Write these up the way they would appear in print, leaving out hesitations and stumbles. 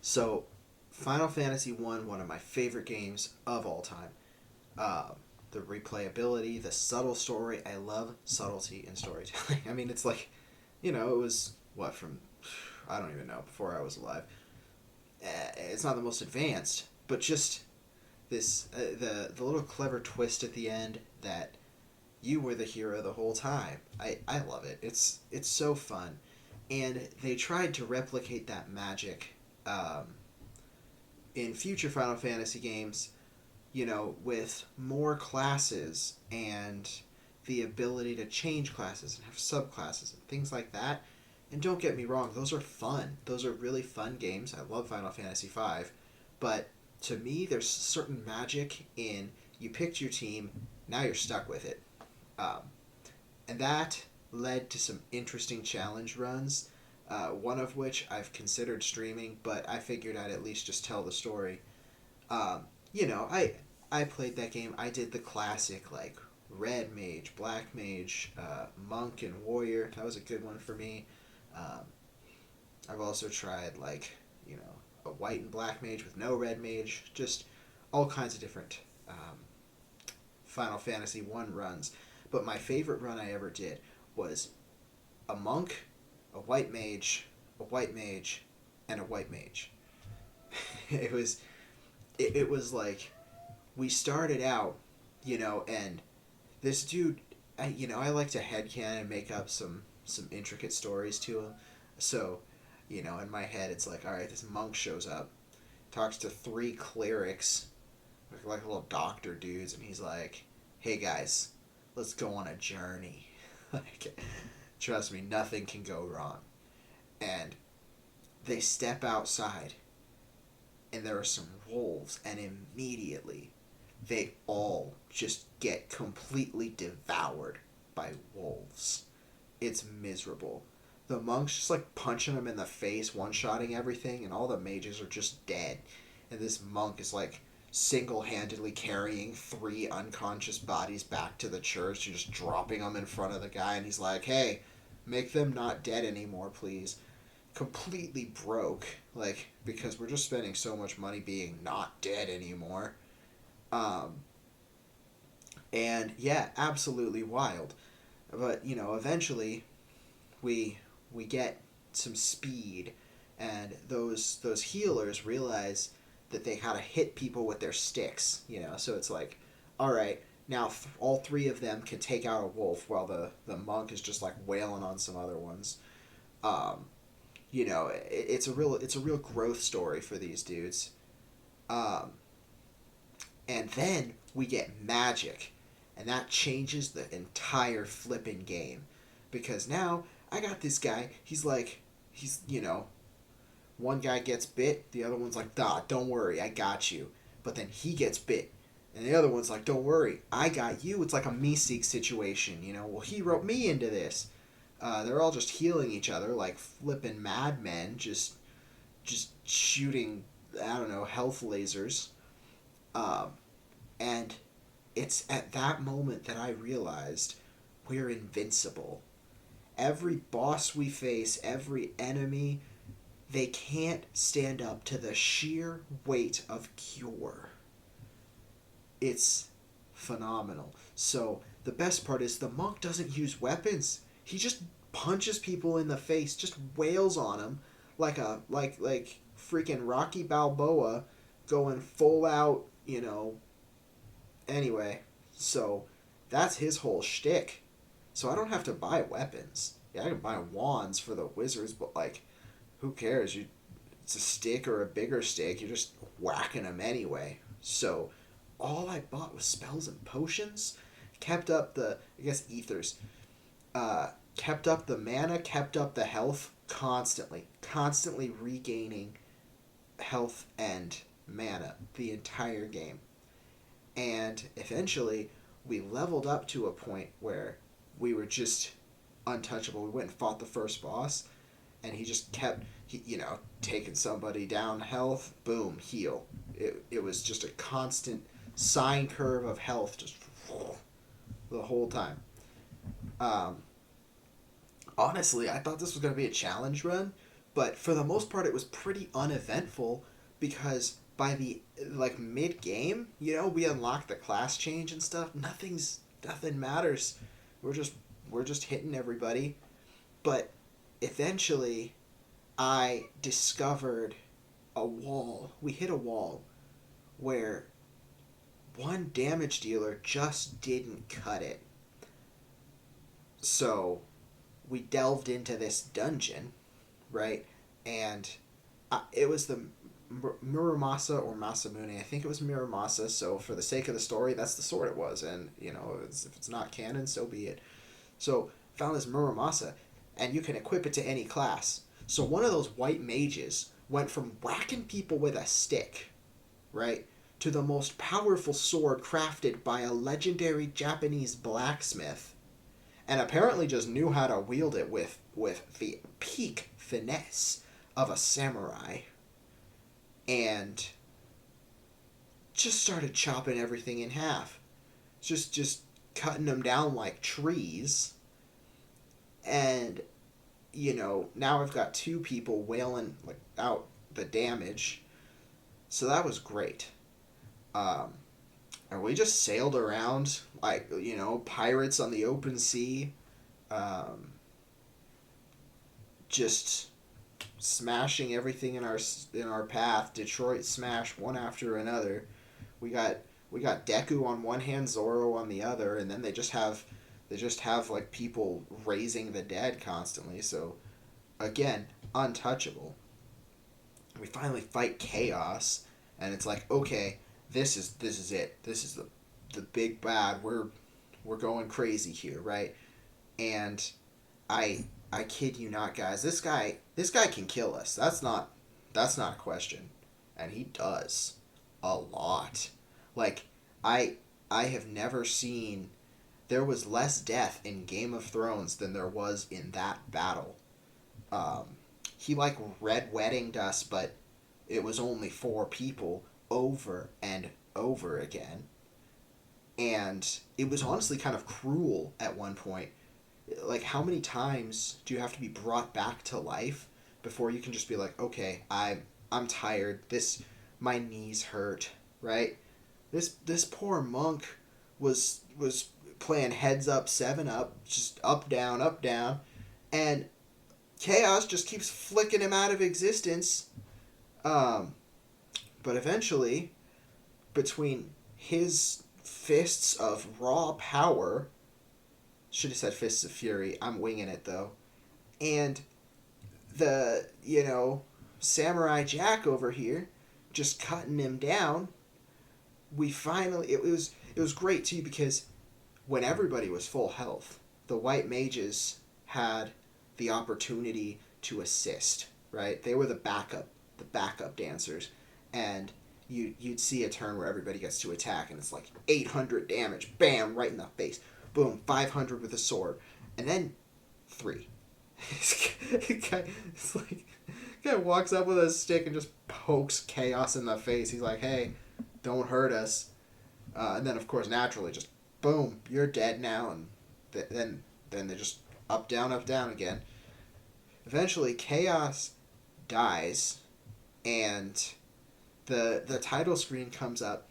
So, Final Fantasy one of my favorite games of all time. Uh, the replayability, the subtle story. I love subtlety in storytelling. I mean, it's like, it was what from I don't even know before I was alive. It's not the most advanced, but just this the little clever twist at the end that you were the hero the whole time. I love it. It's so fun, and they tried to replicate that magic in future Final Fantasy games. With more classes and the ability to change classes and have subclasses and things like that. And don't get me wrong, those are fun. Those are really fun games. I love Final Fantasy V, but to me, there's certain magic in you picked your team, now you're stuck with it. Um, and that led to some interesting challenge runs. One of which I've considered streaming, but I figured I'd at least just tell the story. Um, I played that game. I did the classic like red mage, black mage, monk, and warrior. That was a good one for me. Um, I've also tried like a white and black mage with no red mage. Just all kinds of different Final Fantasy One runs. But my favorite run I ever did was a monk, a white mage, and a white mage. it was it was like we started out, and this dude, I like to headcan and make up some intricate stories to him. So, in my head, it's like, all right, this monk shows up, talks to three clerics, like little doctor dudes, and he's like, hey guys, let's go on a journey. Like, trust me, nothing can go wrong. And they step outside, and there are some wolves, and immediately they all just get completely devoured by wolves. It's miserable. The monk's just like punching them in the face, one shotting everything, and all the mages are just dead. And this monk is like single handedly carrying three unconscious bodies back to the church, just dropping them in front of the guy, and he's like, hey, make them not dead anymore, please. Completely broke, like, because we're just spending so much money being not dead anymore. Um, and yeah, absolutely wild. But eventually we we get some speed, and those healers realize that they gotta hit people with their sticks. So it's like, all right, now all three of them can take out a wolf while the monk is just like wailing on some other ones. Um, it's a real growth story for these dudes. Um, and then we get magic, and that changes the entire flipping game, because now I got this guy. He's one guy gets bit, the other one's like, don't worry, I got you. But then he gets bit, and the other one's like, don't worry, I got you. It's like a me seek situation. Well, he wrote me into this. They're all just healing each other like flippin' madmen, just shooting, I don't know, health lasers. Um, and it's at that moment that I realized we're invincible. Every boss we face, every enemy, they can't stand up to the sheer weight of Cure. It's phenomenal. So the best part is the monk doesn't use weapons. He just punches people in the face, just wails on them like freaking Rocky Balboa going full out, Anyway, so that's his whole shtick. So I don't have to buy weapons. Yeah, I can buy wands for the wizards, but like, who cares? It's a stick or a bigger stick. You're just whacking them anyway. So all I bought was spells and potions. Kept up the, I guess, ethers. Kept up the mana, kept up the health constantly regaining health and mana the entire game. And eventually we leveled up to a point where we were just untouchable. We went and fought the first boss, and he just kept, taking somebody down health, boom, heal. It was just a constant sine curve of health, just the whole time. Um, Honestly, I thought this was going to be a challenge run, But for the most part, it was pretty uneventful because by the like mid game, we unlock the class change and stuff. Nothing matters. We're just we're just hitting everybody. But eventually, I discovered a wall. We hit a wall where one damage dealer just didn't cut it. So we delved into this dungeon, right? And it was the Muramasa or Masamune. I think it was Muramasa. So for the sake of the story, that's the sword it was. And if it's not canon, so be it. So found this Muramasa, and you can equip it to any class. So one of those white mages went from whacking people with a stick, right, to the most powerful sword crafted by a legendary Japanese blacksmith, and apparently just knew how to wield it with the peak finesse of a samurai, and just started chopping everything in half, just cutting them down like trees. And now I've got two people wailing like out the damage, so that was great. um and we just sailed around like pirates on the open sea, um just smashing everything in our path. Detroit smash one after another. We got Deku on one hand, Zoro on the other, and then they just have like people raising the dead constantly. So again, untouchable. We finally fight Chaos, and it's like, okay, this is it. This is the big bad. We're going crazy here, right? And I kid you not, guys. This guy can kill us. That's not a question, and he does a lot. Like I I have never seen. There was less death in Game of Thrones than there was in that battle. Um, he like red weddinged us, but it was only four people over and over again, and it was honestly kind of cruel at one point. Like, how many times do you have to be brought back to life before you can just be like, okay, I'm tired. My knees hurt, right? This poor monk was playing heads up, seven up, just up down, and chaos just keeps flicking him out of existence. Um, but eventually, between his fists of raw power, should have said fists of fury. I'm winging it though, and the samurai Jack over here, just cutting him down. We finally it was great too because when everybody was full health, the white mages had the opportunity to assist. Right, they were the backup dancers, and you'd see a turn where everybody gets to attack, and it's like 800 damage, bam, right in the face, boom, 500 with a sword, and then three. It's like guy walks up with a stick and just pokes chaos in the face. He's like, "Hey, don't hurt us." And then, of course, naturally, just boom, you're dead now, and then they just up down again. Eventually, chaos dies, and the title screen comes up,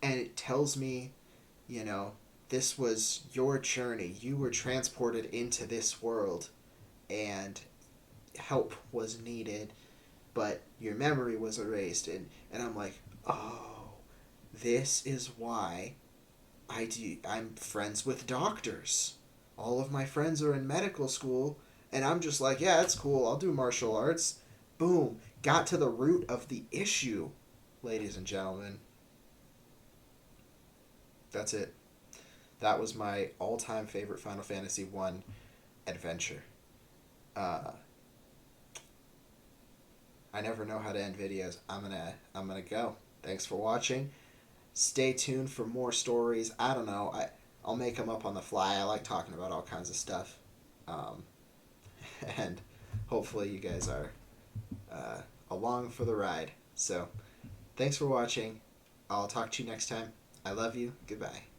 and it tells me, you know, this was your journey. You were transported into this world, and help was needed, but your memory was erased. And I'm like, oh, this is why I'm friends with doctors. All of my friends are in medical school, and I'm just like, yeah, it's cool. I'll do martial arts. Boom. Got to the root of the issue, ladies and gentlemen. That's it. That was my all-time favorite Final Fantasy One adventure. Uh, I never know how to end videos. I'm gonna go. Thanks for watching. Stay tuned for more stories. I don't know. I'll make them up on the fly. I like talking about all kinds of stuff, um, and hopefully you guys are along for the ride. So, thanks for watching. I'll talk to you next time. I love you. Goodbye.